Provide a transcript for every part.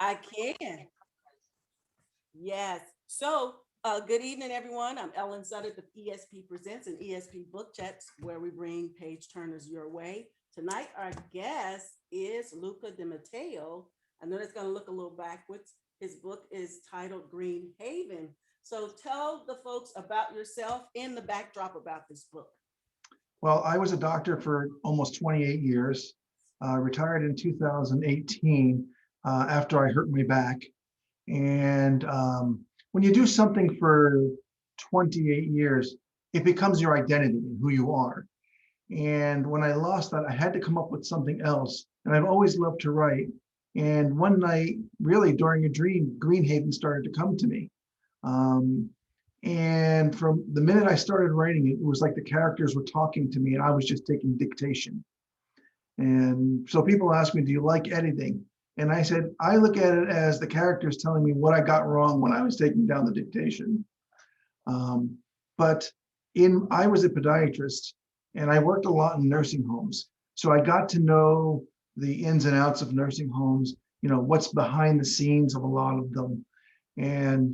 I can. Yes. So, good evening, everyone. I'm Ellen Sutter with ESP Presents and ESP Book Chats, where we bring page turners your way. Tonight, our guest is Luca DiMatteo. I know it's going to look a little backwards. His book is titled Green Haven. So, tell the folks about yourself and the backdrop about this book. Well, I was a doctor for almost 28 years, retired in 2018 after I hurt my back. And when you do something for 28 years, it becomes your identity and who you are. And when I lost that, I had to come up with something else. And I've always loved to write. And one night, really during a dream, Greenhaven started to come to me. Um, and from the minute I started writing it, it was like the characters were talking to me and I was just taking dictation. And so people ask me, do you like editing? And I said, I look at it as the characters telling me what I got wrong when I was taking down the dictation. But I was a podiatrist and I worked a lot in nursing homes. So I got to know the ins and outs of nursing homes, what's behind the scenes of a lot of them. And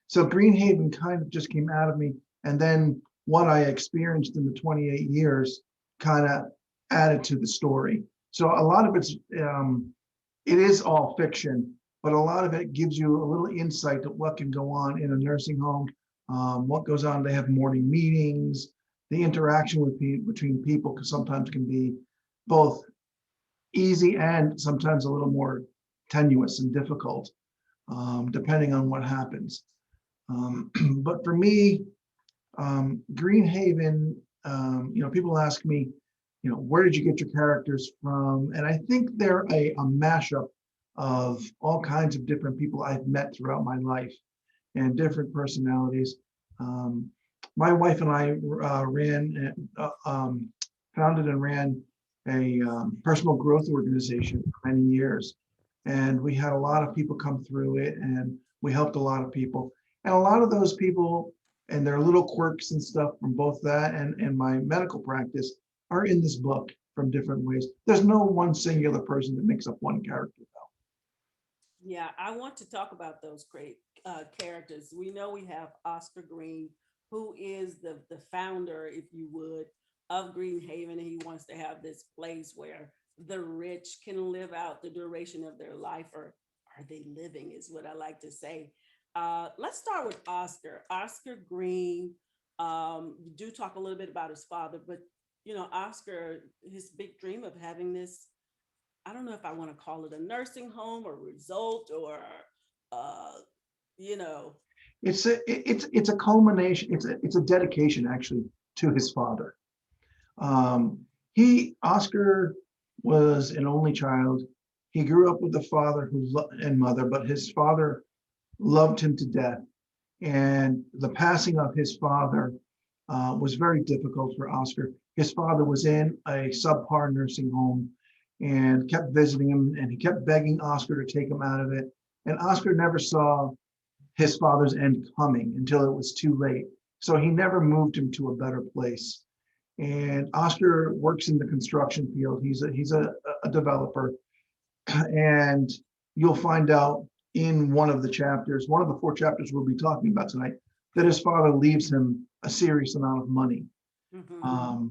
so Greenhaven kind of just came out of me. And then what I experienced in the 28 years kind of added to the story. So a lot of it is all fiction, but a lot of it gives you a little insight to what can go on in a nursing home, what goes on. They have morning meetings, the interaction between people sometimes can be both easy and sometimes a little more tenuous and difficult, depending on what happens. But for me, Greenhaven, people ask me, where did you get your characters from? And I think they're a mashup of all kinds of different people I've met throughout my life and different personalities. My wife and I founded and ran a personal growth organization for many years. And we had a lot of people come through it and we helped a lot of people. And a lot of those people and their little quirks and stuff from both that and my medical practice are in this book from different ways. There's no one singular person that makes up one character, though. Yeah, I want to talk about those great characters. We know we have Oscar Green, who is the founder, if you would, of Greenhaven, and he wants to have this place where the rich can live out the duration of their life, or are they living, is what I like to say. Let's start with Oscar. Oscar Green. You do talk a little bit about his father, but Oscar, his big dream of having this, I don't know if I want to call it a nursing home or result or, uh, you know, It's a culmination. It's a dedication actually to his father. Oscar was an only child. He grew up with a father and mother, but his father loved him to death. And the passing of his father was very difficult for Oscar. His father was in a subpar nursing home and kept visiting him, and he kept begging Oscar to take him out of it. And Oscar never saw his father's end coming until it was too late. So he never moved him to a better place. And Oscar works in the construction field. He's a developer. And you'll find out in one of the chapters, one of the 4 chapters we'll be talking about tonight, that his father leaves him a serious amount of money. Mm-hmm.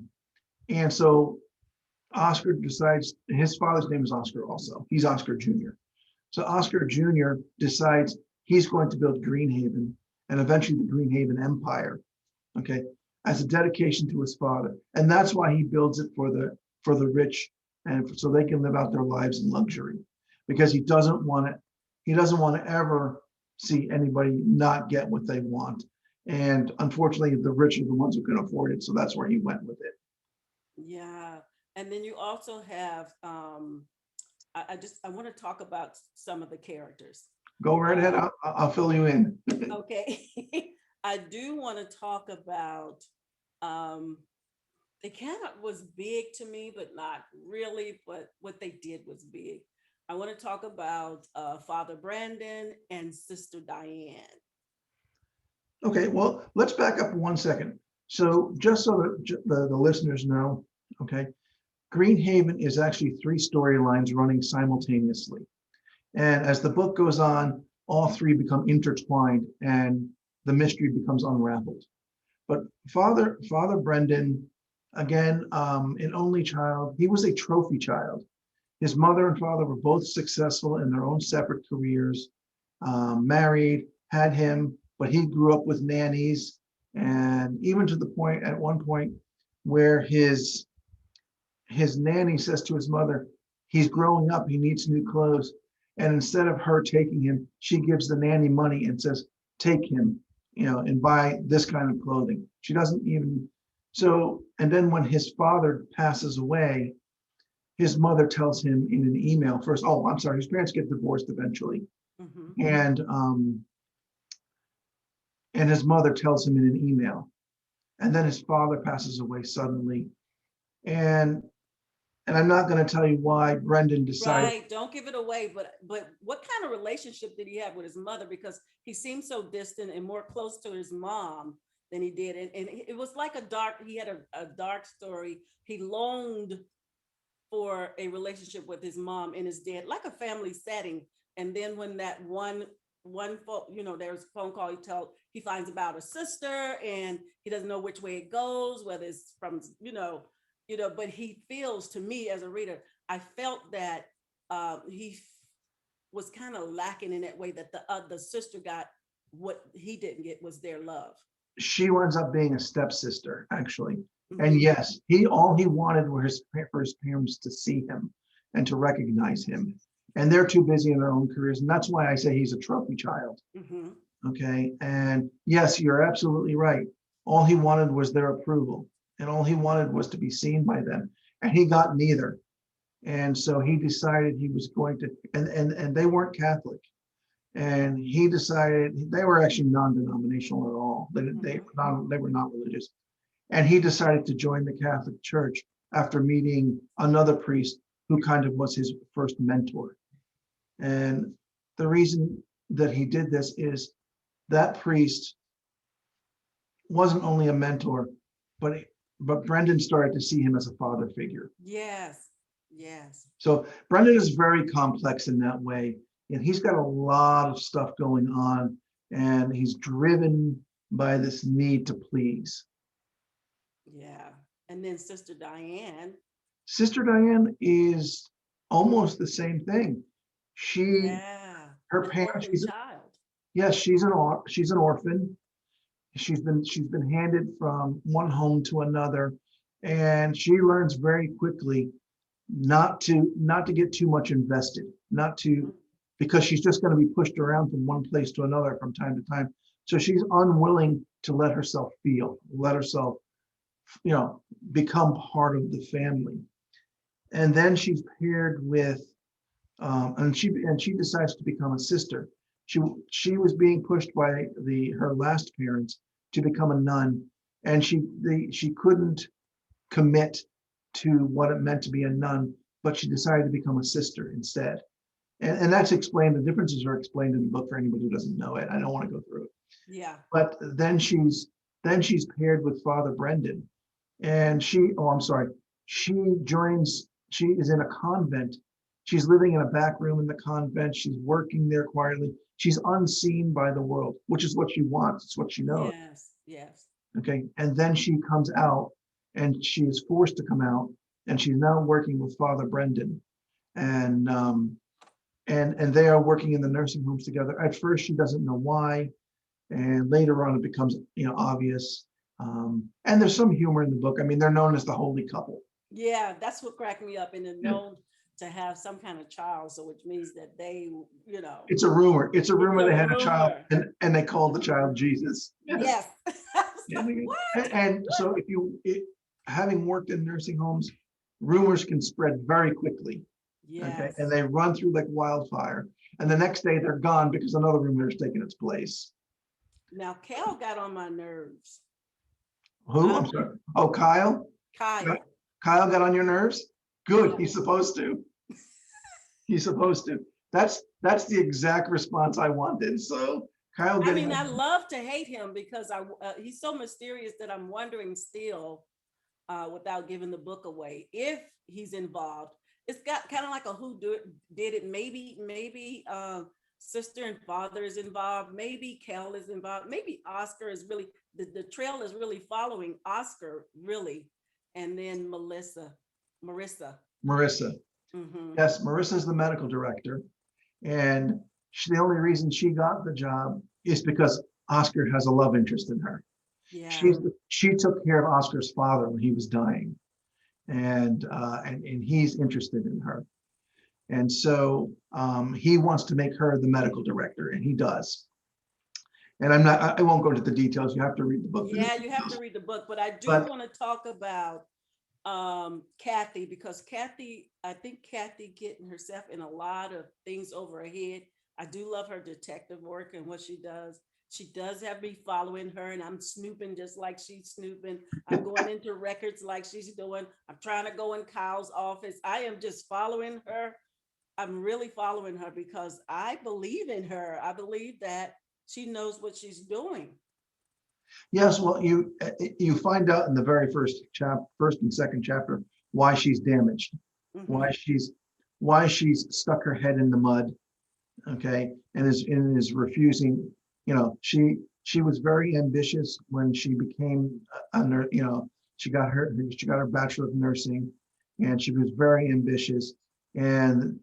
And so Oscar decides, his father's name is Oscar also. He's Oscar Jr. So Oscar Jr. decides he's going to build Greenhaven and eventually the Greenhaven Empire, okay, as a dedication to his father. And that's why he builds it for the rich and so they can live out their lives in luxury, because he doesn't want to ever see anybody not get what they want. And unfortunately, the rich are the ones who can afford it. So that's where he went with it. Yeah. And then you also have, I want to talk about some of the characters. Go right ahead. I'll fill you in. Okay. I do want to talk about, it kind of was big to me, but not really, but what they did was big. I want to talk about Father Brandon and Sister Diane. Okay, well, let's back up 1 second. So just so that the listeners know, okay, Greenhaven is actually 3 storylines running simultaneously. And as the book goes on, all three become intertwined and the mystery becomes unraveled. But Father Brendan, again, an only child, he was a trophy child. His mother and father were both successful in their own separate careers, married, had him, but he grew up with nannies, and even to the point, at one point, where his nanny says to his mother, he's growing up, he needs new clothes. And instead of her taking him, she gives the nanny money and says, take him, and buy this kind of clothing. She doesn't even, so, and then when his father passes away, his mother tells him in an email first, oh, I'm sorry, his parents get divorced eventually. Mhm. And his mother tells him in an email. And then his father passes away suddenly. And I'm not going to tell you why Brendan decided. Right, don't give it away. But what kind of relationship did he have with his mother? Because he seemed so distant and more close to his mom than he did. And it was like he had a dark story. He longed for a relationship with his mom and his dad, like a family setting. And then when that there's a phone call, he finds about a sister and he doesn't know which way it goes, whether it's from, but he feels, to me as a reader, I felt that he was kind of lacking in that way, that the sister got what he didn't get, was their love. She winds up being a stepsister, actually. And Mhm. yes, all he wanted were for his parents to see him and to recognize him. And they're too busy in their own careers. And that's why I say he's a trophy child. Mhm. Okay. And yes, you're absolutely right. All he wanted was their approval, and all he wanted was to be seen by them. And he got neither. And so he decided he was going to, and they weren't Catholic. And he decided, they were actually non-denominational at all. They were not religious. And he decided to join the Catholic Church after meeting another priest who kind of was his first mentor. And the reason that he did this is that priest wasn't only a mentor, but Brendan started to see him as a father figure. Yes. Yes. So Brendan is very complex in that way, and he's got a lot of stuff going on, and he's driven by this need to please. Yeah. And then Sister Diane. Sister Diane is almost the same thing. Yeah. Her An parents, orphan child. yes, she's an orphan. She's been handed from one home to another, and she learns very quickly not to get too much invested, not to, because she's just going to be pushed around from one place to another from time to time. So she's unwilling to let herself let herself, become part of the family. And then she's paired with, and she decides to become a sister. She was being pushed by her last parents to become a nun, and she couldn't commit to what it meant to be a nun, but she decided to become a sister instead. And that's explained. The differences are explained in the book for anybody who doesn't know it. I don't want to go through it. Yeah. But then she's paired with Father Brendan, and she joins. She is in a convent. She's living in a back room in the convent. She's working there quietly. She's unseen by the world, which is what she wants. It's what she knows. Yes. Yes. Okay. And then she comes out, and she is forced to come out, and she's now working with Father Brendan. And and they are working in the nursing homes together. At first, she doesn't know why, and later on, it becomes obvious. And there's some humor in the book. I mean, they're known as the holy couple. Yeah, that's what cracked me up. And they're Yeah. known to have some kind of child, so which means that they. It's a rumor. It's a It's rumor a they had a child, rumor. and they called the child Jesus. Yes. Yes. I was Yeah. like, what? And so, having worked in nursing homes, rumors can spread very quickly. Okay, Yes. and they run through like wildfire, and the next day they're gone because another rumor has taken its place. Now, Cal got on my nerves. Who? I'm sorry. Oh, Kyle. Kyle. Kyle got on your nerves? Good. Yeah. He's supposed to. He's supposed to. That's the exact response I wanted. So Kyle I getting mean, I on. love to hate him because he's so mysterious that I'm wondering still, without giving the book away, if he's involved. it's got kind of like a did it. Maybe sister and father is involved. Maybe Kel is involved. Maybe Oscar is really the trail is really following Oscar really, and then Marissa. Marissa. Mm-hmm. Yes, Marissa's the medical director. And the only reason she got the job is because Oscar has a love interest in her. Yeah. She took care of Oscar's father when he was dying, and he's interested in her. And so he wants to make her the medical director, and he does. And I won't go into the details. You have to read the book. Yeah, you have to read the book, but I do But want to talk about Kathy, because I think Kathy getting herself in a lot of things over her head. I do love her detective work and what she does. She does have me following her, and I'm snooping just like she's snooping. I'm going into records like she's doing. I'm trying to go in Kyle's office. I am just following her. I'm really following her because I believe in her. I believe that she knows what she's doing. yes, well, you find out in the very first and second chapter why she's damaged, Mm-hmm. why she's stuck her head in the mud, okay, and is refusing. She was very ambitious when she became a nurse. She got her bachelor of nursing, and she was very ambitious. And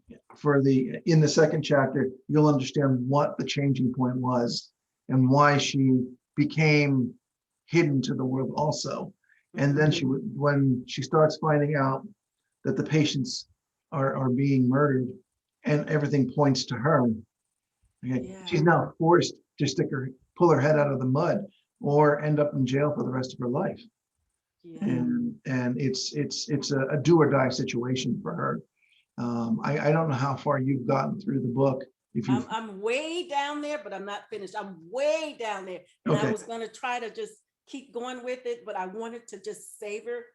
in the second chapter, you'll understand what the changing point was and why she became hidden to the world also. And then Mm-hmm. when she starts finding out that the patients are being murdered, and everything points to her. Okay, she's Yeah. now forced to pull her head out of the mud, or end up in jail for the rest of her life. Yeah. And it's a do or die situation for her. I don't know how far you've gotten through the book. If you I'm way down there, but I'm not finished. I'm way down there. And I Okay, was going to try to just keep going with it, but I wanted to just savor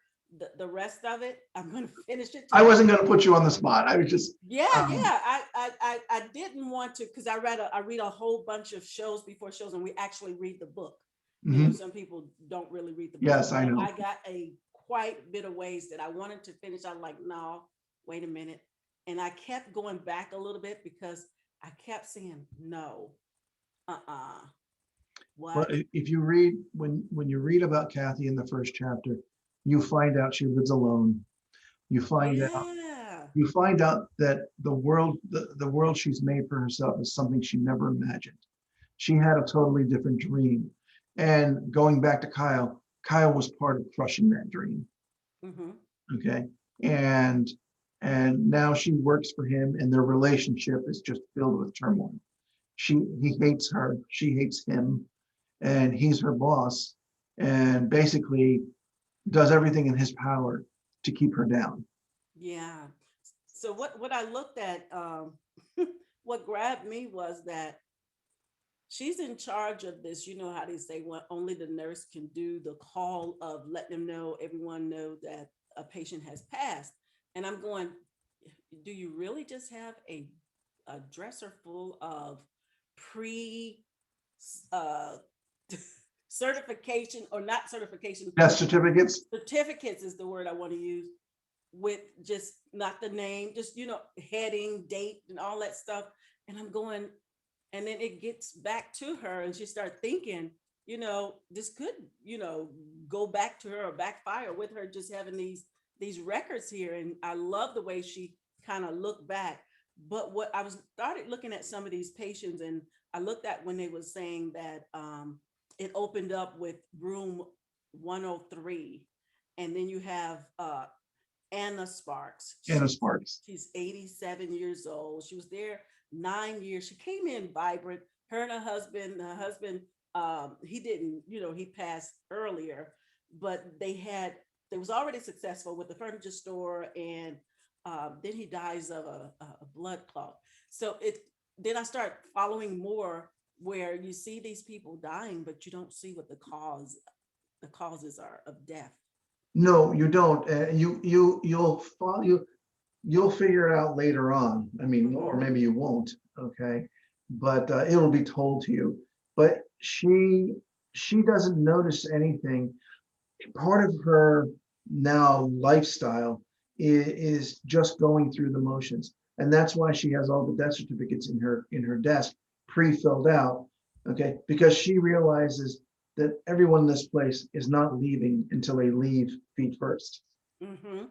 the rest of it. I'm going to finish it I today. wasn't going to put you on the spot. I was just Yeah, um, yeah. I didn't want to, because I read a whole bunch of shows before shows, and we actually read the book. mhm. Some people don't really read the book. Yes, I So know. I got a quite bit of ways that I wanted to finish. I'm like, no, wait a minute. And I kept going back a little bit because I kept saying, no, Well, what? if you read when you read about Kathy in the first chapter, you find out she lives alone. You find out Yeah. you find out that the world she's made for herself is something she never imagined. She had a totally different dream. And going back to Kyle was part of crushing that dream. Mm-hmm. Okay. And and now she works for him, and their relationship is just filled with turmoil. He hates her, she hates him, and he's her boss, and basically does everything in his power to keep her down. Yeah. So what I looked at, what grabbed me was that she's in charge of this. You know how they say, well, only the nurse can do the call of letting them know, everyone know that a patient has passed. And I'm going, do you really just have a dresser full of pre uh, certification, or not certification, Death certificates. certificates is the word I want to use, with just not the name, just, heading, date, and all that stuff. And I'm going, and then it gets back to her, and she started thinking, this could, go back to her or backfire with her just having these records here. And I love the way she kind of looked back. But what I was started looking at some of these patients, and I looked at when they were saying that it opened up with room 103, and then you have Anna Sparks. Anna Sparks. She's 87 years old. She was there 9 years. She came in vibrant. Her and her husband, he didn't, he passed earlier, but they was already successful with the furniture store, and then he dies of a blood clot. So then I start following more, where you see these people dying, but you don't see what the causes are of death. No, you don't. You'll figure it out later on. I mean, or Mm-hmm. maybe you won't. Okay, but it'll be told to you. But she doesn't notice anything. Part of her now lifestyle is just going through the motions. And that's why she has all the death certificates in her desk pre-filled out. Okay, because she realizes that everyone in this place is not leaving until they leave feet first. Mm-hmm.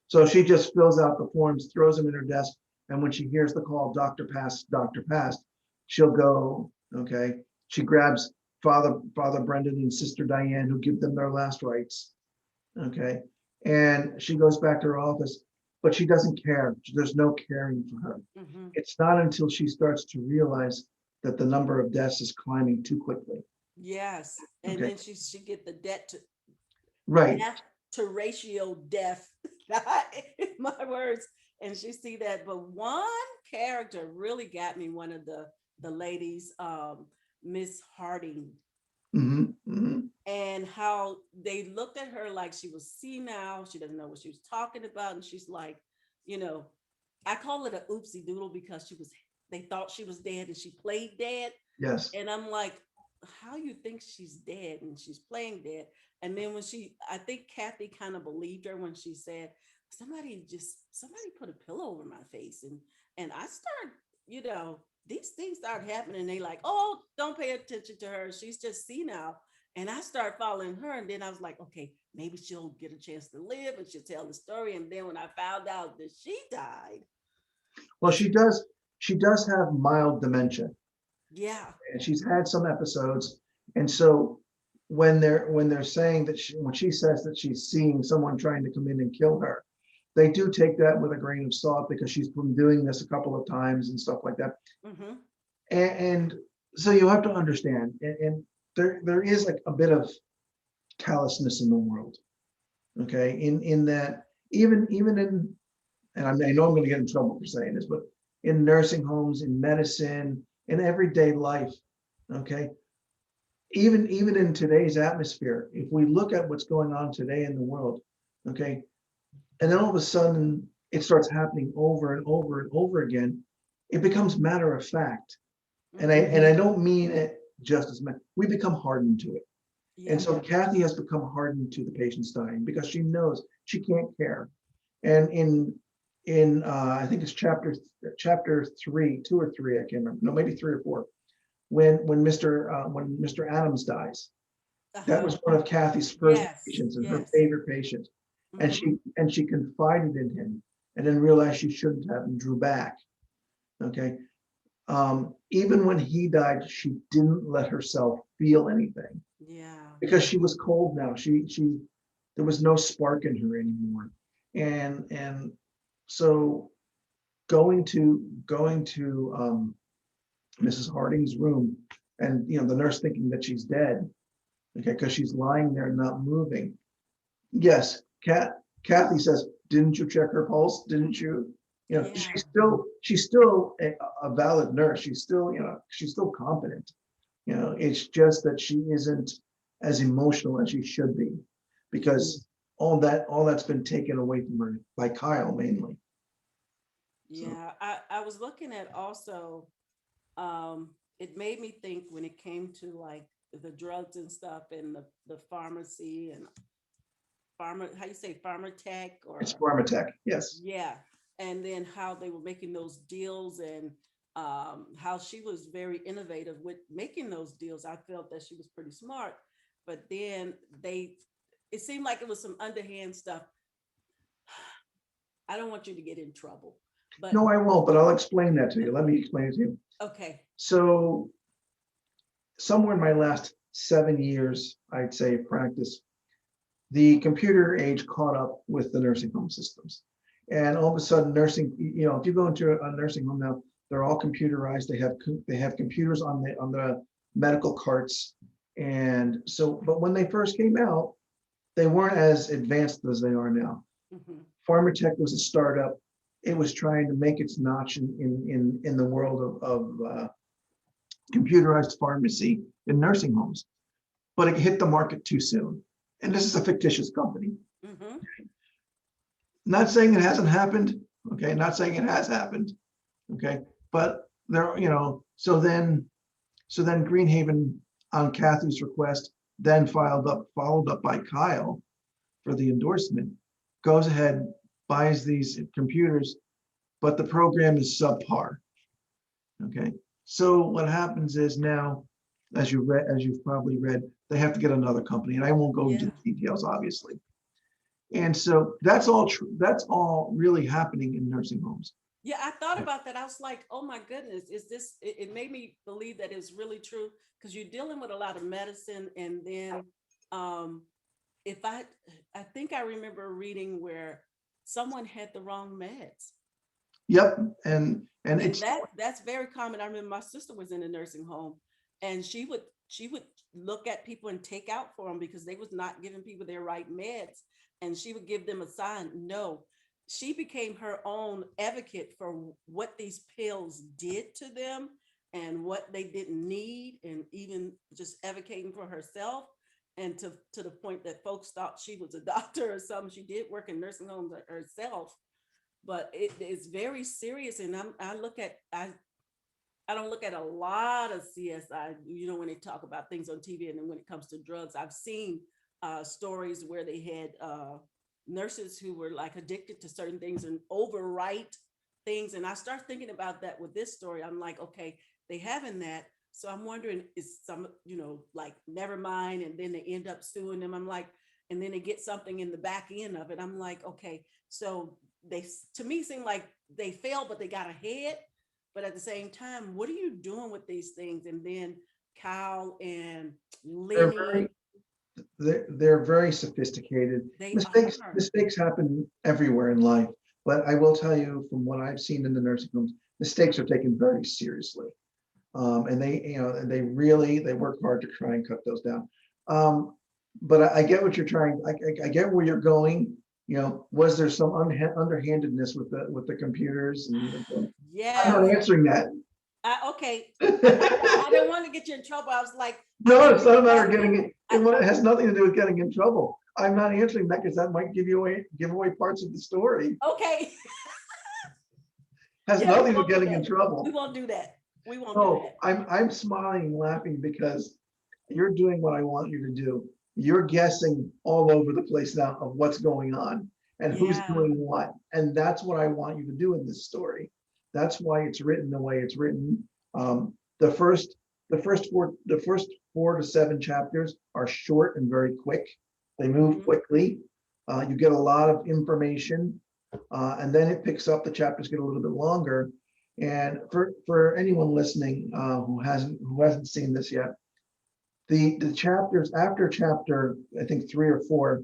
So she just fills out the forms, throws them in her desk, and when she hears the call, Dr. Passed, she'll go, okay. She grabs Father Brendan and Sister Diane, who give them their last rites, okay. And she goes back to her office, but she doesn't care. There's no caring for her. Mm-hmm. It's not until she starts to realize that the number of deaths is climbing too quickly. Yes. And Okay, then she get the right. death to ratio death, not in my words. And she see that. But one character really got me, one of the ladies, Miss Harding, Mhm, mhm. and how they looked at her like she was senile. She doesn't know what she was talking about. And she's like, you know, I call it a oopsie doodle because they thought she was dead and she played dead. Yes. And I'm like, how you think she's dead and she's playing dead? And then I think Kathy kind of believed her when she said, somebody put a pillow over my face. And I start, these things start happening. They like, oh, don't pay attention to her. She's just senile. And I start following her. And then I was like, okay, maybe she'll get a chance to live and she'll tell the story. And then when I found out that she died, Well, she does have mild dementia, yeah. and she's had some episodes. And so when they're saying that when she says that she's seeing someone trying to come in and kill her, they do take that with a grain of salt because she's been doing this a couple of times and stuff like that. Mm-hmm. And so you have to understand, and there is like a bit of callousness in the world. Okay, in that even in, and I know I'm going to get in trouble for saying this, but in nursing homes, in medicine, in everyday life, okay, even in today's atmosphere, if we look at what's going on today in the world, okay, and then all of a sudden it starts happening over and over and over again, it becomes matter of fact. And I Mm-hmm. and I don't mean it just as much. We become hardened to it. And Yeah. so Kathy has become hardened to the patient's dying because she knows she can't care. And in I think it's chapter 3, 2 or 3, I can't remember. No, maybe 3 or 4. When Mr. Adams dies, that Uh-huh. was one of Kathy's first Yes. patients and her Yes. favorite patient. And Mm-hmm. she confided in him and then realized she shouldn't have and drew back. Okay. Even when he died, she didn't let herself feel anything Yeah. because she was cold now. She there was no spark in her anymore. And so going to Mrs. Harding's room, and the nurse thinking that she's dead, okay, because she's lying there not moving. Yes, Kathy says, "Didn't you check her pulse? Didn't you?" Yeah. She's still a valid nurse. She's still competent. It's just that she isn't as emotional as she should be because all that's been taken away from her by Kyle mainly. So Yeah. I was looking at also, it made me think when it came to like the drugs and stuff and the pharmacy and how you say pharma tech it's or Pharmatech, yes. yeah. And then how they were making those deals and how she was very innovative with making those deals. I felt that she was pretty smart, but then it seemed like it was some underhand stuff. I don't want you to get in trouble, but No, I won't, but I'll explain that to you. Let me explain it to you. okay. So somewhere in my last 7 years, I'd say, practice, the computer age caught up with the nursing home systems. And all of a sudden, if you go into a nursing home now, they're all computerized. They have computers on the medical carts. And so, but when they first came out, they weren't as advanced as they are now. Hmm. Pharmatech was a startup. It was trying to make its notch in the world of computerized pharmacy in nursing homes, but it hit the market too soon. And this is a fictitious company. Hmm. Not saying it hasn't happened. Okay, not saying it has happened. Okay, but so then Greenhaven, on Kathy's request, then followed up by Kyle for the endorsement, goes ahead, buys these computers, but the program is subpar. Okay, so what happens is now, as you've probably read, they have to get another company, and I won't go into Yeah. the details, obviously. And so that's all true. That's all really happening in nursing homes. Yeah, I thought about that. I was like, oh my goodness, is this, it made me believe that it's really true, because you're dealing with a lot of medicine. And then um if I think I remember reading where someone had the wrong meds. Yep, and And it's that's very common. I remember my sister was in a nursing home, and she would look at people and take out for them because they was not giving people their right meds, and she would give them a sign. No, she became her own advocate for what these pills did to them and what they didn't need, and even just advocating for herself. And to the point that folks thought she was a doctor or something. She did work in nursing homes herself, but it's very serious. And I look at, I don't look at a lot of CSI, when they talk about things on TV. And then when it comes to drugs, I've seen stories where they had nurses who were like addicted to certain things and overwrite things. And I start thinking about that with this story. I'm like, okay, they having that. So I'm wondering, is some, like, never mind. And then they end up suing them. I'm like, and then they get something in the back end of it. I'm like, okay, so they, to me, seem like they failed, but they got ahead. But at the same time, what are you doing with these things? And then Kyle and they're Lenny, very they're very sophisticated. they Mistakes are. mistakes happen everywhere in life, but I will tell you from what I've seen in the nursing homes, mistakes are taken very seriously. And they really they work hard to try and cut those down. But I get what you're trying. I get where you're going. Was there some underhandedness with the computers? And I'm not Yes. answering that. Okay. I didn't want to get you in trouble. I was like, I No, think it's it's not a matter of about getting it. It has nothing to do with getting in trouble. I'm not answering that because that might give away parts of the story. okay. Has Yeah, we nothing to won't do getting in that. We trouble. won't do that. We won't do Oh, that. I'm smiling and laughing because you're doing what I want you to do. You're guessing all over the place now of what's going on and who's Yeah. doing what. And that's what I want you to do in this story. That's why it's written the way it's written. Um, the first, the first 4 to 7 chapters are short and very quick. They move Mhm. quickly. You get a lot of information, and then it picks up. The chapters get a little bit longer. And for anyone listening who hasn't seen this yet, the chapters after chapter, I think 3 or 4,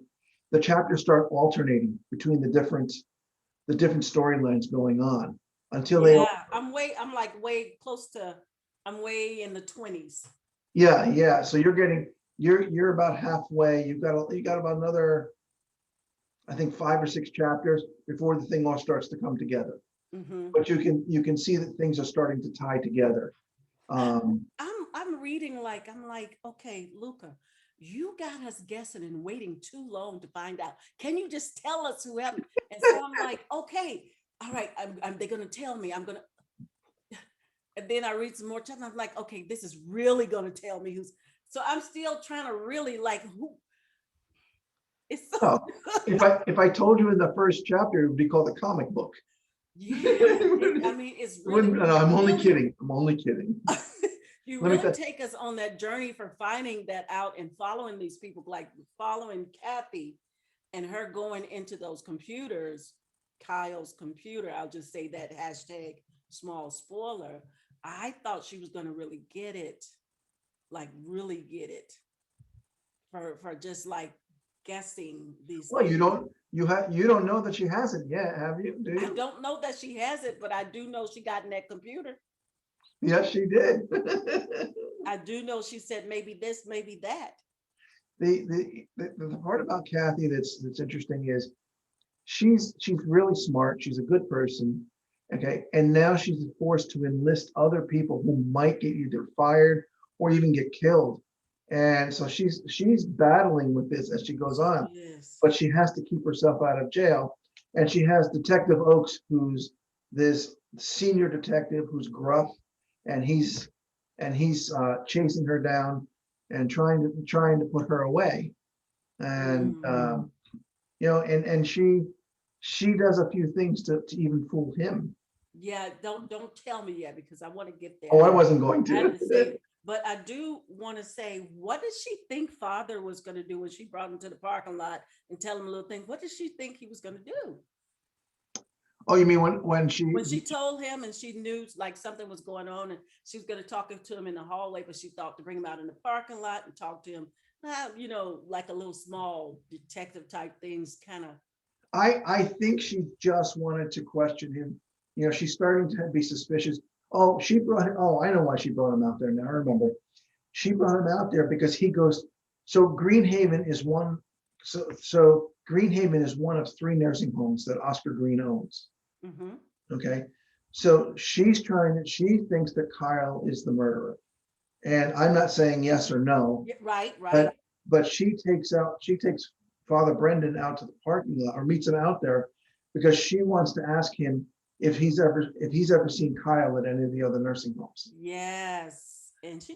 the chapters start alternating between the different storylines going on until they all, Yeah. I'm like way close to, I'm way in the 20s. yeah. So you're about halfway. You got about another, I think 5 or 6 chapters before the thing all starts to come together. Hmm. But you can see that things are starting to tie together. Um, I'm reading, like, I'm like, okay, Luca, you got us guessing and waiting too long to find out. Can you just tell us who happened? And so I'm like, okay, all right, they're gonna tell me. I'm gonna, and then I read some more chapters. I'm like, okay, this is really gonna tell me who's. So I'm still trying to really, like, who. It's so well, if I told you in the first chapter, it would be called a comic book. yeah. I mean, it's really, No, I'm only kidding. I'm only kidding. you Let me really tell take us on that journey for finding that out and following these people, like following Kathy and her going into those computers, Kyle's computer. I'll just say that hashtag small spoiler. I thought she was going to really get it, like really get it, for just like guessing these Well, things. you don't know that she hasn't yet, have you? Do I you? don't know that she has it, but I do know she got in that computer. Yes, she did. I do know she said maybe this, maybe that. The part about Kathy that's interesting is she's really smart. She's a good person. Okay. And now she's forced to enlist other people who might get either fired or even get killed. And so she's battling with this as she goes on, Yes. but she has to keep herself out of jail. And she has Detective Oakes, who's this senior detective who's gruff, and he's chasing her down and trying to put her away. And Mm. and she she does a few things to even fool him. Yeah, don't tell me yet because I want to get there. Oh, I wasn't going I to. haven't seen it. But I do want to say, what did she think father was going to do when she brought him to the parking lot and tell him a little thing? What did she think he was going to do? Oh, you mean when she When she told him and she knew like something was going on and she was going to talk to him in the hallway, but she thought to bring him out in the parking lot and talk to him, like a little small detective type things, kind of. I think she just wanted to question him. You know, she's starting to be suspicious. Oh, she brought him. Oh, I know why she brought him out there now. I remember. She brought him out there because he goes, so Greenhaven is one. So Greenhaven is one of 3 nursing homes that Oscar Green owns. Mm-hmm. Okay. So she thinks that Kyle is the murderer. And I'm not saying yes or no, Yeah, right, but right. she takes Father Brendan out to the parking lot or meets him out there because she wants to ask him if he's ever seen Kyle at any of the other nursing homes. Yes, and Okay.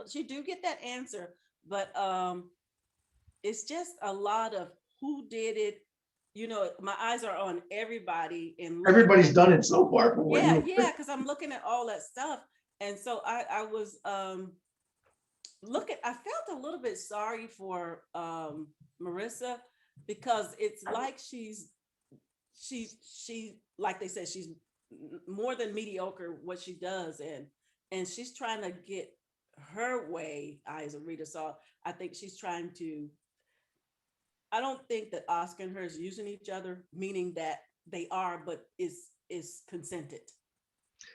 she do get that answer, but it's just a lot of who did it. My eyes are on everybody and looking Everybody's at, done it so far from what yeah, you. yeah, because I'm looking at all that stuff. And so I was I felt a little bit sorry for Marissa because it's like she like they said, she's more than mediocre what she does, and she's trying to get her way. I, as a reader, saw, I think she's trying to, I don't think that Oscar and her is using each other, meaning that they are, but is consented.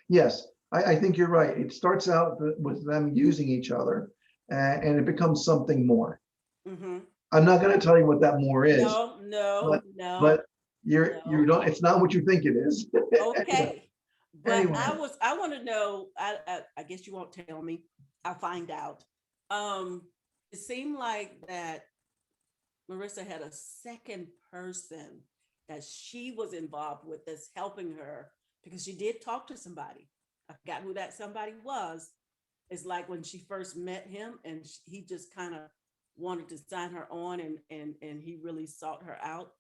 Yes, I think you're right. It starts out with them using each other, and it becomes something more. Mm-hmm. I'm not going to tell you what that more is, No, no, but no, but you no. don't. It's not what you think it is. Anyway, Okay, but anyway, I want to know. I guess you won't tell me. I'll find out. Um, it seemed like that Marissa had a second person that she was involved with that's helping her because she did talk to somebody. I forgot who that somebody was. It's like when she first met him and he just kind of wanted to sign her on, and he really sought her out.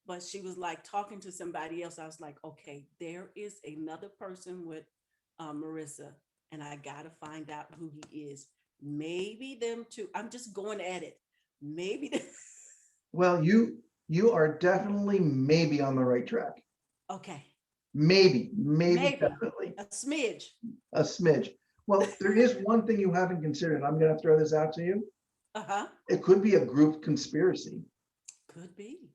But she was like talking to somebody else. I was like, okay, there is another person with Marissa, and I got to find out who he is. Maybe them two. I'm just going at it. Maybe. well, you are definitely maybe on the right track. Okay, Maybe, maybe definitely a smidge. a smidge. Well, there is one thing you haven't considered. I'm going to throw this out to you. Uh-huh. It could be a group conspiracy. Could be.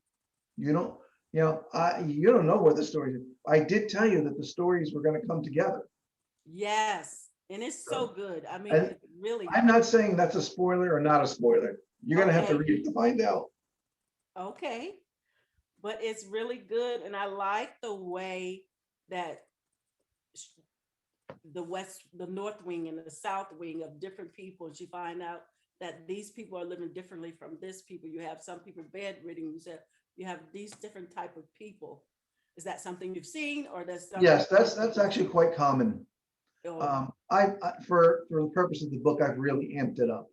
You don't, you don't know where the story is. I did tell you that the stories were going to come together. Yes, and it's so So, good. I mean, and it's really I'm not saying that's a spoiler or not a spoiler. You're going to have to okay. read it to find out. Okay, but it's really good, and I like the way that the north wing and the south wing of different people, and she find out that these people are living differently from this people. You have some people bedridden. You have these different type of people. Is that something you've seen, or that's something Yes, that's actually quite common. oh, For the purpose of the book, I've really amped it up.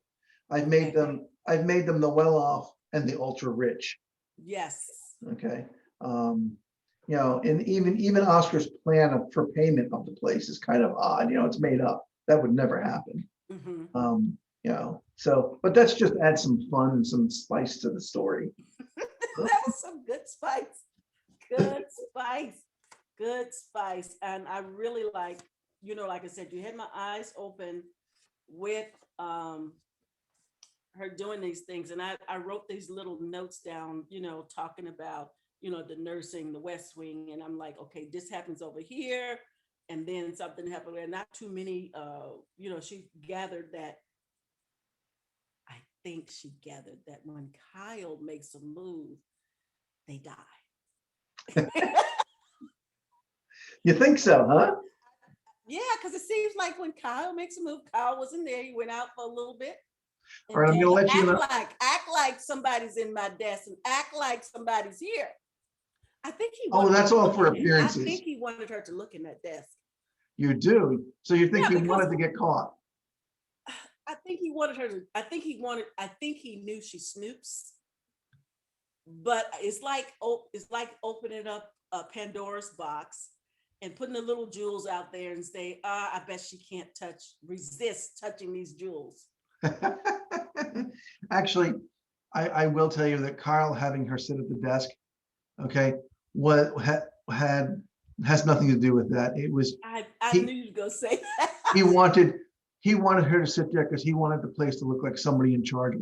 okay? I've made them the well-off and the ultra rich. Yes. Okay. Um, and even Oscar's plan for payment of the place is kind of odd. It's made up. That would never happen. Mm-hmm. So, but that's just add some fun and some spice to the story. That was some good spice. Good spice. Good spice. And I really like, like I said, you had my eyes open with her doing these things. And I wrote these little notes down, talking about, the nursing, the West Wing. And I'm like, okay, this happens over here. And then something happened there. Not too many, she gathered that. I think she gathered that when Kyle makes a move, they die. You think so, huh? Yeah, because it seems like when Kyle makes a move, Kyle wasn't there. He went out for a little bit All and right, I'm came going to back. let you know. Act like somebody's in my desk and act like somebody's here. I think he Oh, wanted her that's to all look for in there. I think appearances. he wanted her to look in that desk. You do. So you think Yeah, he because wanted to get caught? I think he wanted her to. I think he knew she snoops. but it's like opening up a Pandora's box and putting the little jewels out there and say, I bet she can't resist touching these jewels. Actually, I will tell you that Carl having her sit at the desk, okay, what had has nothing to do with that. It was I he knew you'd go say that. he wanted he wanted her to sit there because he wanted the place to look like somebody in charge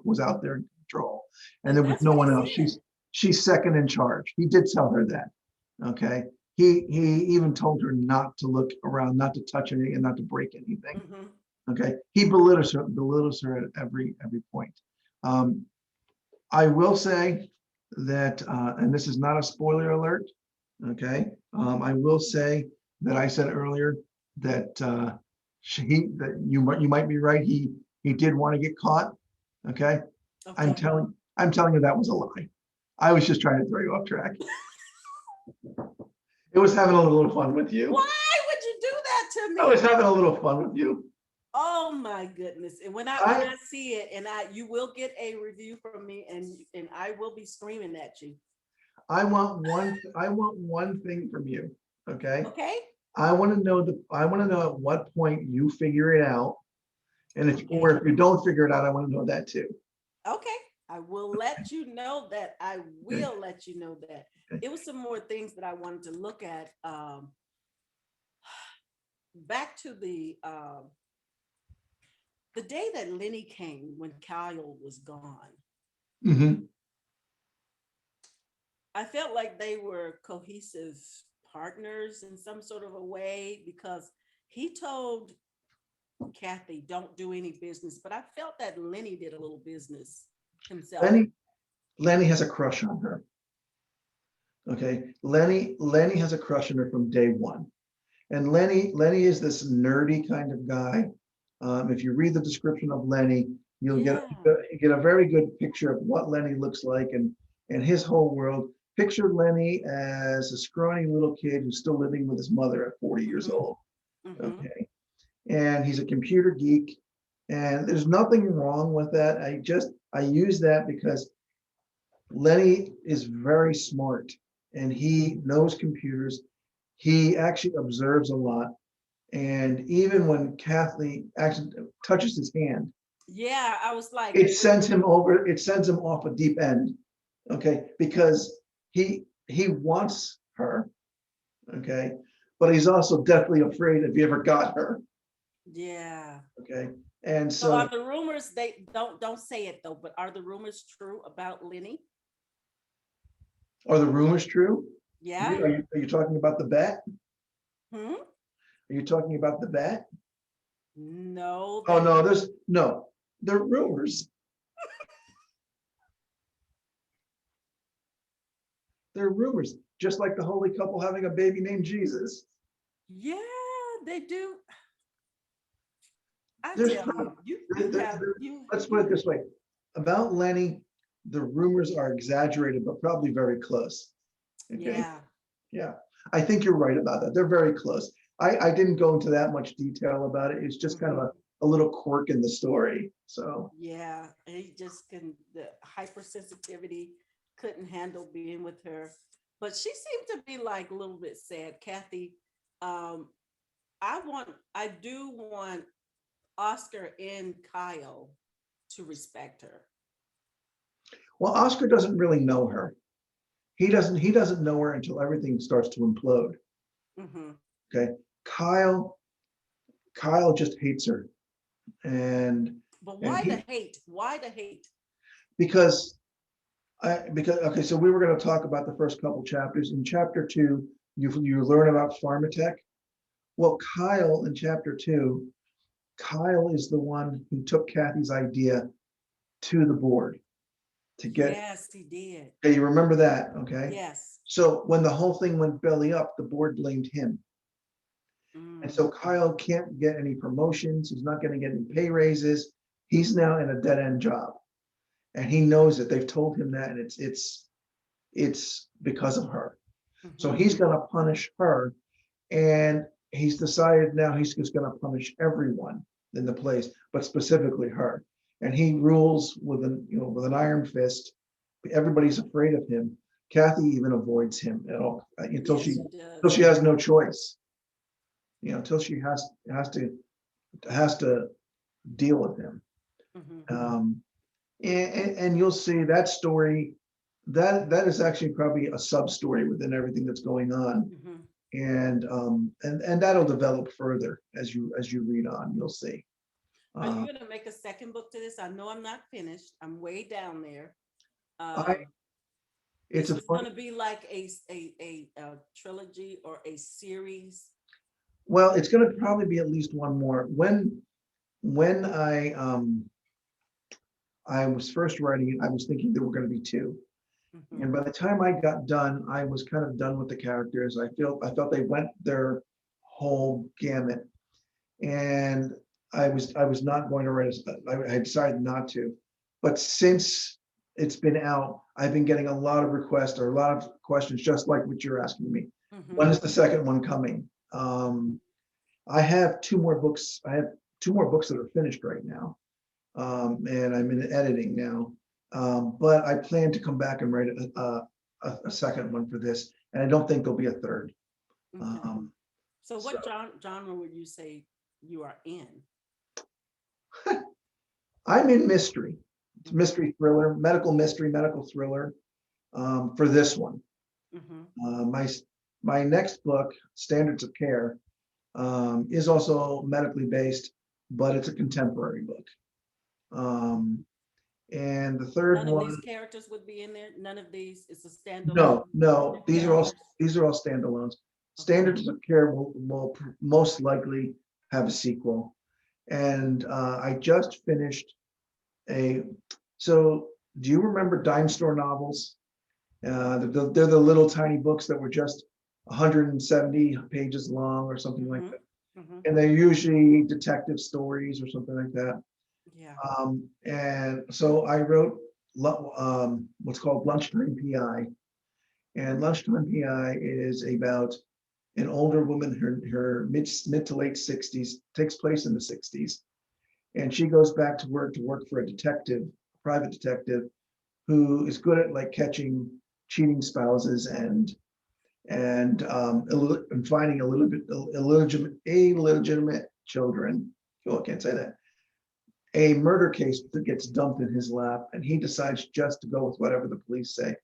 was out there in control, and And there was that's no what he one else. said. She's second in charge. He did tell her that. Okay. He even told her not to look around, not to touch anything, and not to break anything. Hmm. Okay. He belittles her at every point. Um, I will say that, and this is not a spoiler alert. Okay. I will say that I said earlier that you might be right. He did want to get caught. Okay. I'm Okay. telling I'm telling you that was a lie. I was just trying to throw you off track. It was having a little fun with you. Why would you do that to I was me? having a little fun with you. Oh my goodness. And when I I see it, and you will get a review from me, and I will be screaming at you. I want one thing from you. Okay. Okay? I want to know at what point you figure it out. And Okay. if you don't figure it out, I want to know that too. Okay. I will let you know that. I Okay. will let you know that. Okay. It was some more things that I wanted to look at. Back to the day that Lenny came when Kyle was gone. Mhm. I felt like they were cohesive partners in some sort of a way because he told Kathy, don't do any business. But I felt that Lenny did a little business himself. Lenny Lenny has a crush on her. Okay. Lenny has a crush on her from day one. And Lenny is this nerdy kind of guy. If you read the description of Lenny, you'll Yeah. get a very good picture of what Lenny looks like and his whole world. Picture Lenny as a scrawny little kid who's still living with his mother at 40 years Mm-hmm. old. Mm-hmm. Okay. And he's a computer geek. And there's nothing wrong with that. I use that because Lenny is very smart and he knows computers. He actually observes a lot. And even when Kathy actually touches his hand, Yeah, I was like, it sends him off a deep end. Okay. Because he wants her. Okay. But he's also deathly afraid if he ever got her. yeah. Okay. And So are so the rumors, they don't say it though, but are the rumors true about Lenny? are the rumors true? Yeah. Are you talking about the bet? Hmm? Are you talking about the bet? No, Oh that no, they're rumors. They're rumors, just like the holy couple having a baby named Jesus. yeah, they do. I There's tell you, you there- have there- you let's put it you this way. About Lenny, the rumors are exaggerated, but probably very close. Okay. yeah. Yeah. I think you're right about that. They're very close. I didn't go into that much detail about it. It's just kind of Mhm. a little quirk in the story. So Yeah, he just couldn't, the hypersensitivity couldn't handle being with her. But she seemed to be like a little bit sad. Kathy, um, I do want Oscar and Kyle to respect her. well, Oscar doesn't really know her. He doesn't know her until everything starts to implode. Hmm. Okay. Kyle, Kyle just hates her. And But and why the he hate? Why the hate? because because okay, so we were going to talk about the first couple chapters. In chapter 2, you learn about pharmatech. Well, Kyle in chapter 2, Kyle is the one who took Kathy's idea to the board to get. Yes, he did. Okay, you remember that, okay? Yes. So when the whole thing went belly up, the board blamed him. And Mm. so Kyle can't get any promotions. He's not going to get any pay raises. He's now in a dead end job, and he knows it. They've told him that, and it's because of her. So Hmm. he's going to punish her, and he's decided now he's just going to punish everyone in the place, but specifically her. And he rules with an iron fist, everybody's afraid of him. Kathy even avoids him at all until Yes, she she until does. she has no choice. Until she has to deal with him. Mhm. And you'll see that story. That is actually probably a sub story within everything that's going on, Mhm. and that'll develop further as you read on. You'll see. Are you Uh, going to make a second book to this? I know I'm not finished. I'm way down there. I Um, it's is a this fun. going to be like a trilogy or a series? Well, it's going to probably be at least one more. When I was first writing it, I was thinking there were going to be two. Mhm. And by the time I got done, I was kind of done with the characters. I felt they went their whole gamut, and I was not going to write. I decided not to, but since it's been out, I've been getting a lot of requests or a lot of questions, just like what you're asking me. When Mhm. is the second one coming? I have two more books. I have two more books that are finished right now, and I'm in editing now. But I plan to come back and write a second one for this, and I don't think there'll be a third. Okay. Um, So, so what genre would you say you are in? I'm in mystery. It's Mhm. mystery thriller, medical mystery, medical thriller for this one. Mhm. My next book, Standards of Care, is also medically based, but it's a contemporary book. Um, and the third None of one, these characters would be in there. None of these. It's a no, standalone. no, Characters. these are all standalones. Okay. Standards of Care will most likely have a sequel. And I just finished a. So, do you remember dime store novels? They're the little tiny books that were just 170 pages long or something like Mhm. that. Mhm. And they're usually detective stories or something like that. Yeah. And so I wrote what's called Lunchtime PI. And Lunchtime PI is about an older woman, her mid to late 60s, takes place in the 60s. And she goes back to work for a detective, private detective, who is good at like catching cheating spouses and finding a little bit illegitimate children. Oh, I can't say that. A murder case that gets dumped in his lap, and he decides just to go with whatever the police say.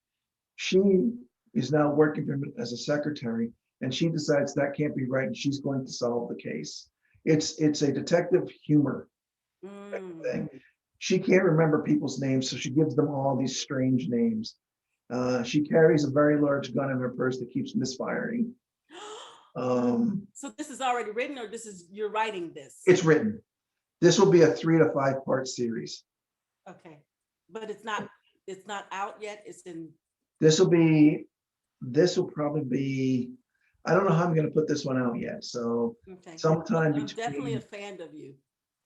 She is now working for him as a secretary, and she decides that can't be right, and she's going to solve the case. It's a detective humor Mm. thing. She can't remember people's names, so she gives them all these strange names. She carries a very large gun in her purse that keeps misfiring. Um, So this is already written, or this is you're writing this? it's written. This will be a 3 to 5 part series. Okay, but it's not out yet. It's in. This will be. This will probably be. I don't know how I'm going to put this one out yet. So Okay. Well, sometime I'm definitely a between. fan of you.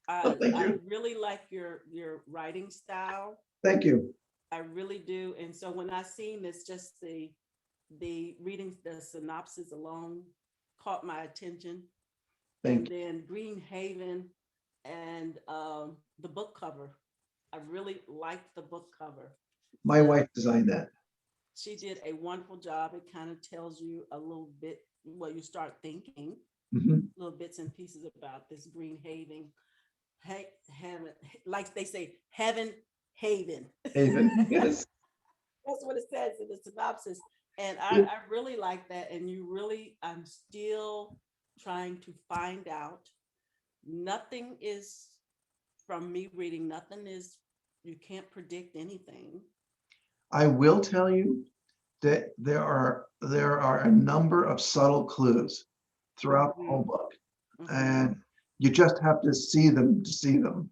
Oh, thank I you. really like your writing style. Thank you. I really do. And so when I seen this, just the reading the synopsis alone caught my attention. And Thank you. then Green Haven and the book cover. I really liked the book cover. My The wife designed that. She did a wonderful job. It kind of tells you a little bit. Well, you start thinking Mhm. little bits and pieces about this Green Haven, heaven, like they say, heaven haven. Haven. Yes. That's what it says in the synopsis. And It- I really like that. And I'm still trying to find out. Nothing is from me reading, nothing is, you can't predict anything. I will tell you that there are a number of subtle clues throughout the whole Mm-hmm, book, mm-hmm. and you just have to see them to see them.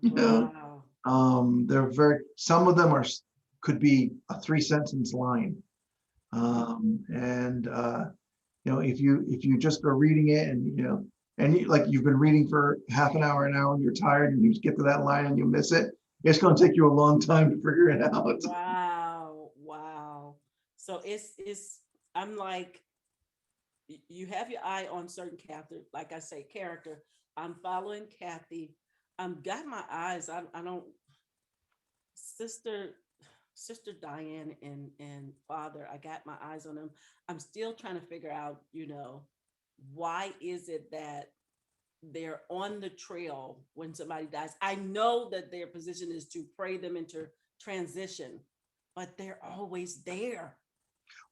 You know, Wow. they're very. Some of them could be a 3 sentence line, Mm-hmm. and if you just are reading it and like you've been reading for half an hour, and you're tired, and you get to that line and you miss it, it's going to take you a long time to figure it out. Wow. Wow. So it's I'm like you have your eye on certain character, like I say, character. I'm following Kathy. I'm got my eyes. I don't sister. Sister Diane and Father, I got my eyes on them. I'm still trying to figure out, why is it that they're on the trail when somebody dies? I know that their position is to pray them into transition, but they're always there.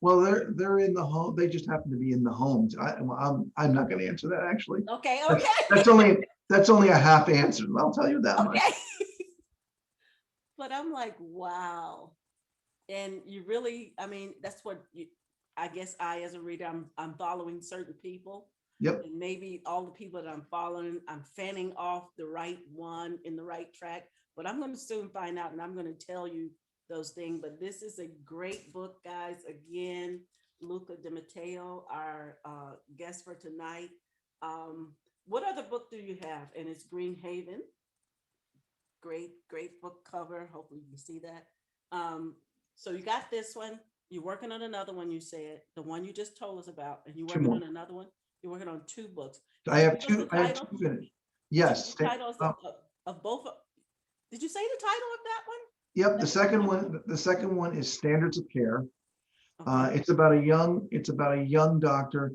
Well, they're in the home. They just happen to be in the homes. I'm not going to answer that actually. Okay, That's okay, that's only that's only a half answer. I'll tell you that much. okay. But I'm like, wow. And you really, I mean, that's what I guess I, as a reader, I'm following certain people, Yep. and maybe all the people that I'm following, I'm fanning off the right one in the right track. But I'm going to soon find out, and I'm going to tell you those things. But this is a great book, guys. Again, Luca DiMatteo, our guest for tonight. What other book do you have? And it's Green Haven. Great, great book cover. Hopefully you can see that. So you got this one. You're working on another one, you said, the one you just told us about, and you're Two working more. on another one. You're working on two books. I Can you have give us the two. I have title? two finished. The Yes. titles of both. Did you say the title of that one? Yep. The That book second cover? one. The second one is Standards of Care. Okay. It's about a young doctor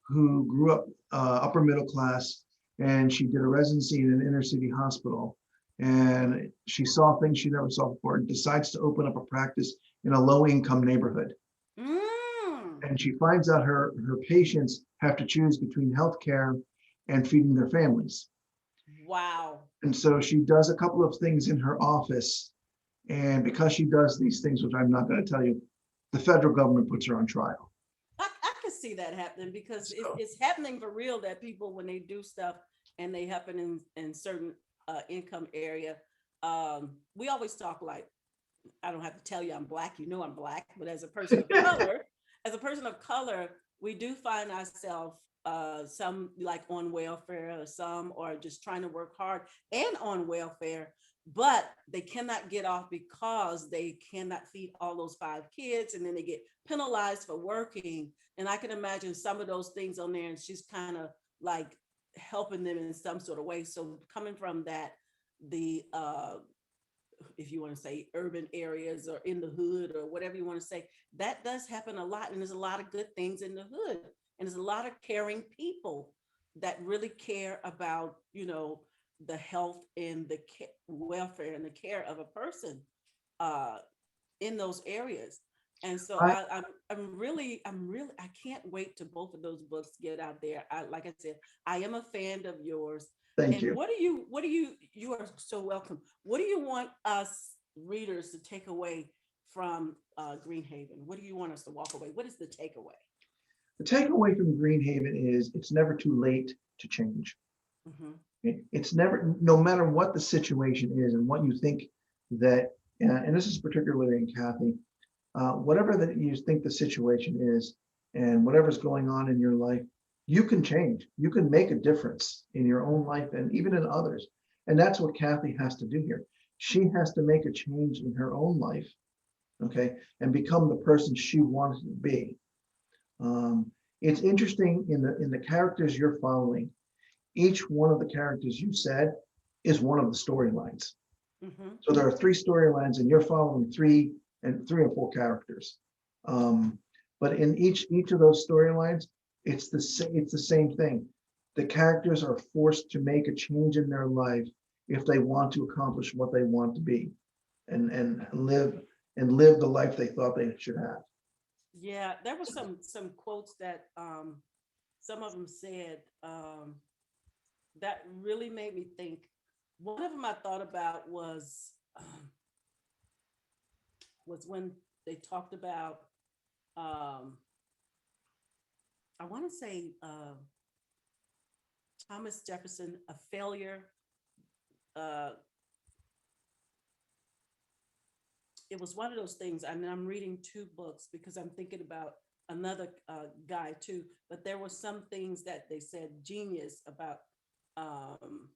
who grew up upper middle class, and she did a residency in an inner city hospital. And she saw things she never saw before, and decides to open up a practice in a low income neighborhood. Mm, And she finds out her patients have to choose between healthcare and feeding their families. wow. And so she does a couple of things in her office. And because she does these things, which I'm not going to tell you, the federal government puts her on trial. I can see that happening because So, it's happening for real that people, when they do stuff and they happen in certain income area, we always talk like, I don't have to tell you I'm black, I'm black, but as a person of color, we do find ourselves some like on welfare, or some are just trying to work hard and on welfare, but they cannot get off because they cannot feed all those five kids, and then they get penalized for working. And I can imagine some of those things on there, and she's kind of like helping them in some sort of way. So coming from that, the if you want to say urban areas or in the hood or whatever you want to say, that does happen a lot. And there's a lot of good things in the hood. And there's a lot of caring people that really care about, the health and the welfare and the care of a person uh, in those areas. And so I I'm really, I can't wait to both of those books get out there. Like I said, I am a fan of yours. thank And you. you are so welcome. What do you want us readers to take away from Green Haven? What do you want us to walk away? What is the takeaway? The takeaway from Greenhaven is it's never too late to change. Mm-hmm. It's never, no matter what the situation is and what you think that, and this is particularly in Kathy, whatever that you think the situation is and whatever's going on in your life, you can change. You can make a difference in your own life and even in others. And that's what Kathy has to do here. She has to make a change in her own life, okay, and become the person she wanted to be. It's interesting in the characters you're following. Each one of the characters you said is one of the storylines. Mm-hmm. So there are three storylines, and you're following three or four characters. Um, but in each of those storylines, it's the same thing. The characters are forced to make a change in their life if they want to accomplish what they want to be, and live the life they thought they should have. Yeah, there were some quotes that some of them said that really made me think. One of them I thought about was when they talked about I want to say Thomas Jefferson, a failure. Uh, it was one of those things. I mean, I'm reading two books because I'm thinking about another guy too. But there were some things that they said genius about. Um,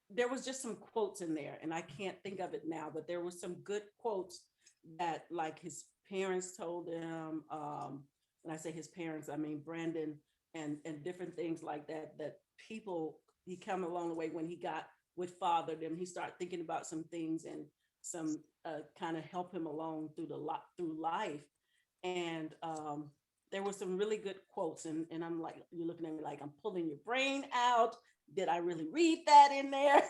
there was just some quotes in there, and I can't think of it now. But there were some good quotes that, like his parents told him. When I say his parents, I mean Brandon and different things like that. That people he come along the way would father them. He started thinking about some things and some kind of help him along through through life. And there were some really good quotes, and I'm like, you're looking at me like I'm pulling your brain out. Did I really read that in there?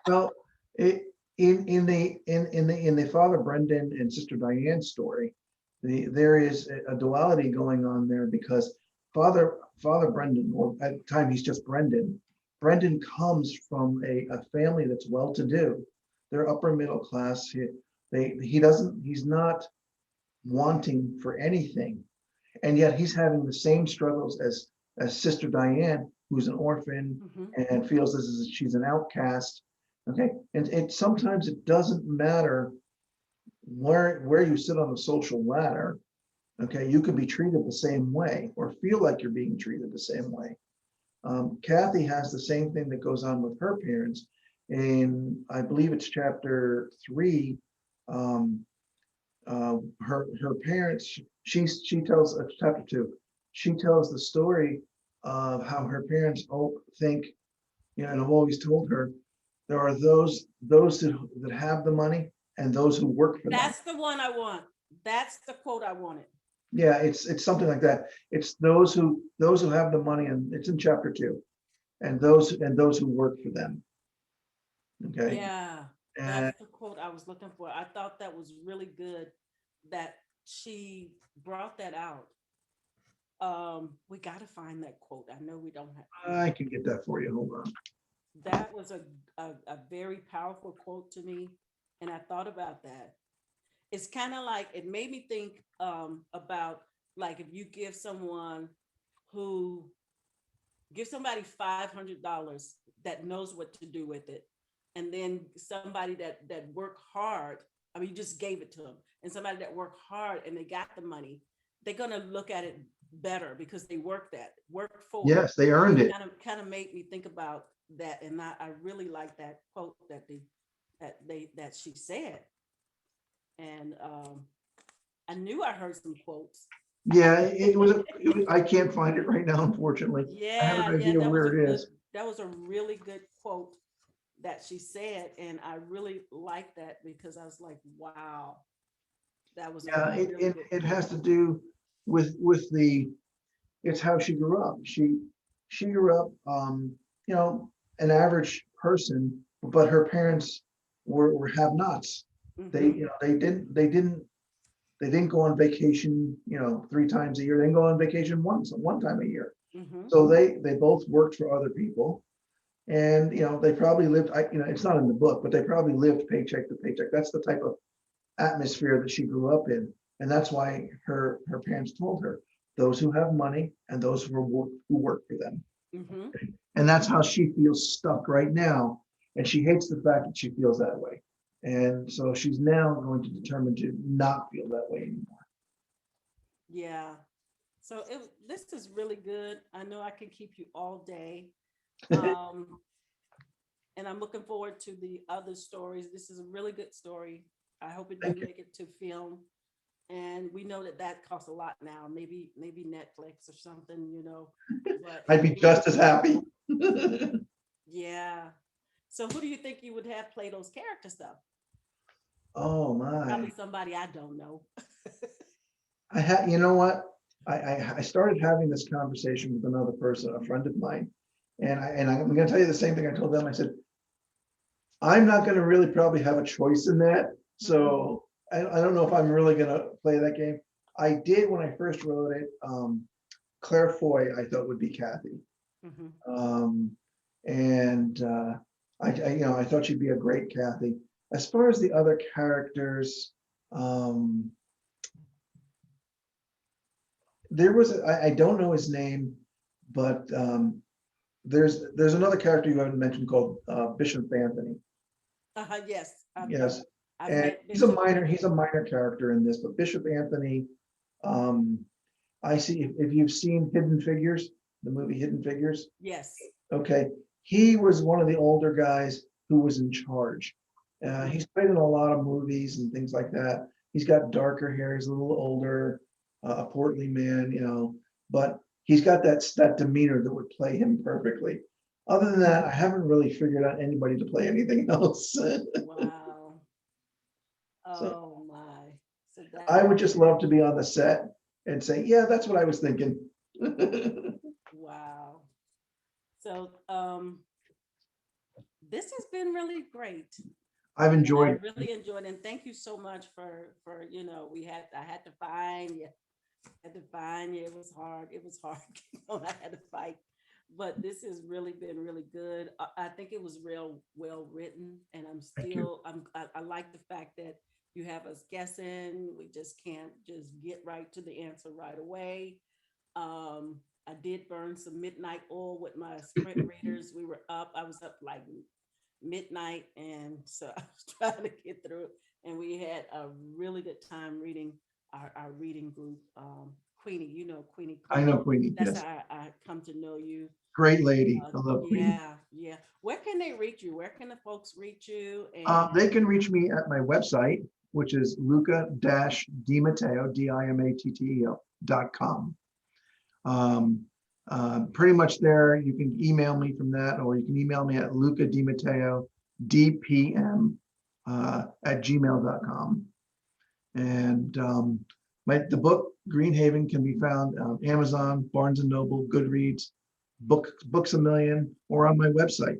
Well, it, in the Father Brendan and Sister Diane story, there is a duality going on there because Father Brendan, or at the time he's just Brendan. Brendan comes from a family that's well-to-do. They're upper middle class. He's not wanting for anything, and yet he's having the same struggles as Sister Diane, who's an orphan Mhm. and feels she's an outcast. Okay, and sometimes it doesn't matter where you sit on the social ladder. Okay, you could be treated the same way or feel like you're being treated the same way. Kathy has the same thing that goes on with her parents. In, I believe it's chapter 3, her parents, she tells, chapter 2, she tells the story of how her parents think, and I've always told her, there are those that have the money and those who work for them. That's the one I want. That's the quote I wanted. Yeah, it's something like that. It's those who have the money, and it's in chapter 2, and those who work for them. Okay. Yeah, And that's the quote I was looking for. I thought that was really good that she brought that out. We got to find that quote. I know we don't have. I can get that for you. Hold on. That was a very powerful quote to me, and I thought about that. It's kind of like it made me think about like if you who give somebody $500 that knows what to do with it, and then somebody that worked hard. I mean, you just gave it to them, and somebody that worked hard and they got the money, they're gonna look at it better because they worked for it. Yes, they earned it. Kind of made me think about that, and I really like that quote that she said, and I knew I heard some quotes. Yeah, I can't find it right now, unfortunately. I have an Yeah, idea where it is. that was a really good quote that she said, and I really liked that because I was like, wow, that was a Yeah, really good it quote. has to do with it's how she grew up. She grew up, you know, an average person, but her parents were have-nots. They, Mm-hmm. they didn't go on vacation, 3 times a year. They didn't go on vacation one time a year. Mm-hmm. So they both worked for other people, and they probably lived. It's not in the book, but they probably lived paycheck to paycheck. That's the type of atmosphere that she grew up in, and that's why her parents told her, those who have money and those who work for them. Mm-hmm. And that's how she feels stuck right now, and she hates the fact that she feels that way. And so she's now going to determine to not feel that way anymore. Yeah. So this is really good. I know I can keep you all day. Um, and I'm looking forward to the other stories. This is a really good story. I hope it do Thank you. make it to film. And we know that costs a lot now. Maybe Netflix or something. But I'd be just as happy. yeah. So who do you think you would have play those characters though? Oh Probably my. somebody I don't know. You know what? I started having this conversation with another person, a friend of mine, and I'm going to tell you the same thing I told them. I said, I'm not going to really probably have a choice in that. So I don't know if I'm really going to play that game. I did when I first wrote it. Claire Foy, I thought would be Kathy. Mm-hmm. And I thought she'd be a great Kathy. As far as the other characters, there was I don't know his name, but there's another character you haven't mentioned called Bishop Anthony. Yes. Yes, I've and met Bishop. he's a minor character in this, but Bishop Anthony, um, I see if you've seen Hidden Figures, the movie Hidden Figures. Yes. Okay, he was one of the older guys who was in charge. He's played in a lot of movies and things like that. He's got darker hair. He's a little older, a portly man, but he's got that demeanor that would play him perfectly. Other than that, I haven't really figured out anybody to play anything else. Wow. So Oh my. So that I would would just be love to be on the set and say, yeah, that's what I was thinking. wow. So this has been really great. I've And I enjoyed it. really enjoyed it. And thank you so much for I had to find you. Had to find you. It was hard. It was hard. I had to fight. But this has really been really good. I think it was real well written, and Thank you. I like the fact that you have us guessing. We just can't just get right to the answer right away. I did burn some midnight oil with my sprint readers. We were up. I was up like midnight, and so I was trying to get through it. And we had a really good time reading our reading group. Queenie, Queenie I Clee. know Queenie, That's yes. how I come to know you. Great lady. I love Queenie. Yeah, yeah. Where can they reach you? Where can the folks reach you? They And can reach me at my website, which is LUCA-DiMatteo, DIMATTEO.com. Pretty much there, you can email me from that, or you can email me at lucadimatteo.dpm at gmail.com. And the book Green Haven can be found on Amazon, Barnes and Noble, Goodreads, Books a Million, or on my website.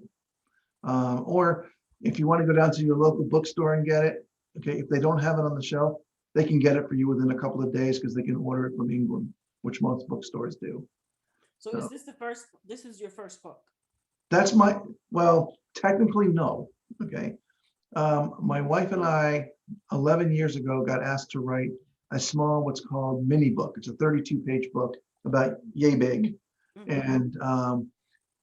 Or if you want to go down to your local bookstore and get it, okay, if they don't have it on the shelf, they can get it for you within a couple of days because they can order it from England, which most bookstores do. so is So this the first, this is your first book? that's well, technically, no. Okay. My wife and I, 11 years ago, got asked to write a small, what's called mini book. It's a 32-page book about yay big. Mm-hmm. And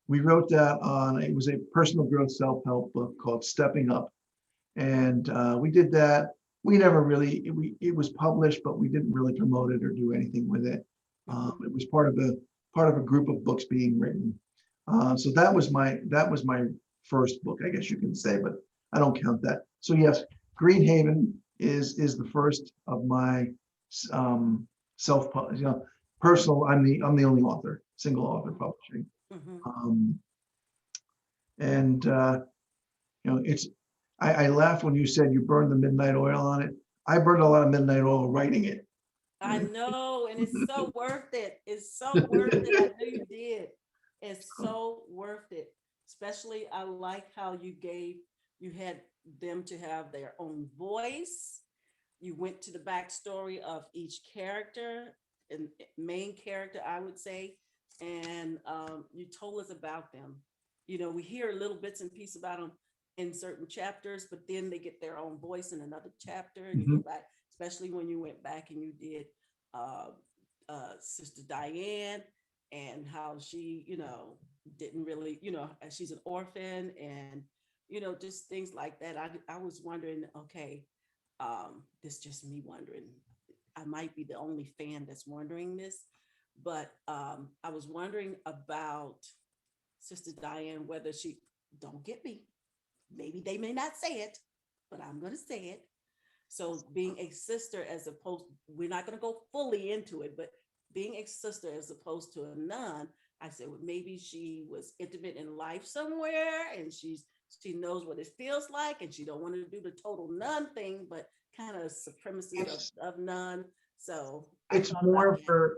we wrote that it was a personal growth self-help book called Stepping Up. And we did that. We never really, it was published, but we didn't really promote it or do anything with it. Mm-hmm. It was part of a group of books being written. So that was my first book, I guess you can say, but I don't count that. So yes, Green Haven is the first of my self, personal. I'm the only author, single author publishing. Mm-hmm. Um, and it's I laughed when you said you burned the midnight oil on it. I burned a lot of midnight oil writing it. I know, and it's so worth it. It's so worth it. I know you did. It's so worth it. Especially, I like how you had them to have their own voice. You went to the backstory of each character and main character, I would say, and you told us about them. We hear little bits and pieces about them in certain chapters, but then they get their own voice in another chapter, and you go Mhm. back, especially when you went back and you did uh, Sister Diane and how she, didn't really, she's an orphan and, just things like that. I was wondering, okay, this just me wondering. I might be the only fan that's wondering this, but I was wondering about Sister Diane, whether she, don't get me, maybe they may not say it, but I'm going to say it. So being a sister as opposed, we're not going to go fully into it, but being a sister as opposed to a nun, I said, well, maybe she was intimate in life somewhere and she knows what it feels like and she don't want to do the total nun thing, but kind of supremacy It's of nun. So I it's thought more about of that. her.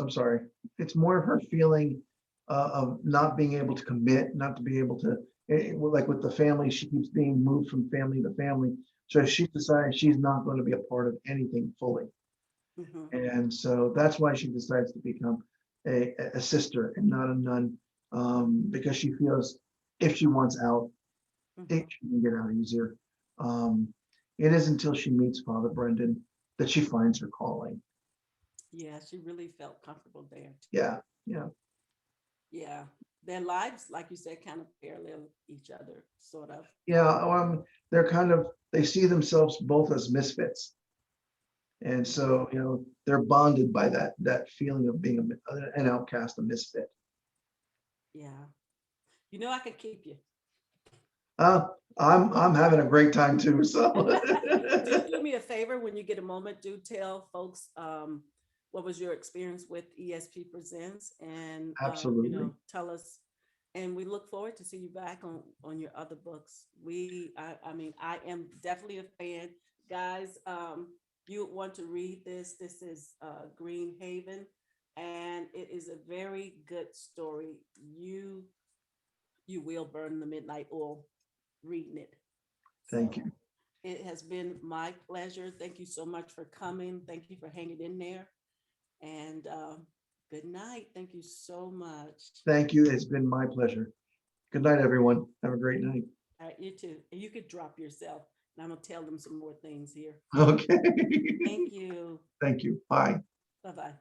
I'm sorry. It's more of her feeling of not being able to commit, not to be able to. Like with the family, she keeps being moved from family to family. So she decides she's not going to be a part of anything fully. Mm-hmm, And so that's why she decides to become a sister and not a nun, because she feels if she wants out, mm-hmm. she can get out easier. Um, it is until she meets Father Brendan that she finds her calling. Yeah, she really felt comfortable there too. Yeah, yeah, Yeah. Their lives, like you said, kind of parallel each other, sort of. yeah. They're they see themselves both as misfits, and so they're bonded by that feeling of being an outcast, a misfit. Yeah. I could keep you. Uh, I'm having a great time too. So Do me a favor when you get a moment. Do tell folks what was your experience with ESP Presents, and absolutely. tell us And we look forward to see you back on your other books. I mean, I am definitely a fan, guys. You want to read this? This is Green Haven, and it is a very good story. You will burn the midnight oil reading it. Thank So you. it has been my pleasure. Thank you so much for coming. Thank you for hanging in there. And good night. Thank you so much. Thank you. It's been my pleasure. Good night, everyone. Have a great night. All right, you too. And you could drop yourself. And I'm going to tell them some more things here. Okay. Thank you. Thank you. Bye. Bye bye.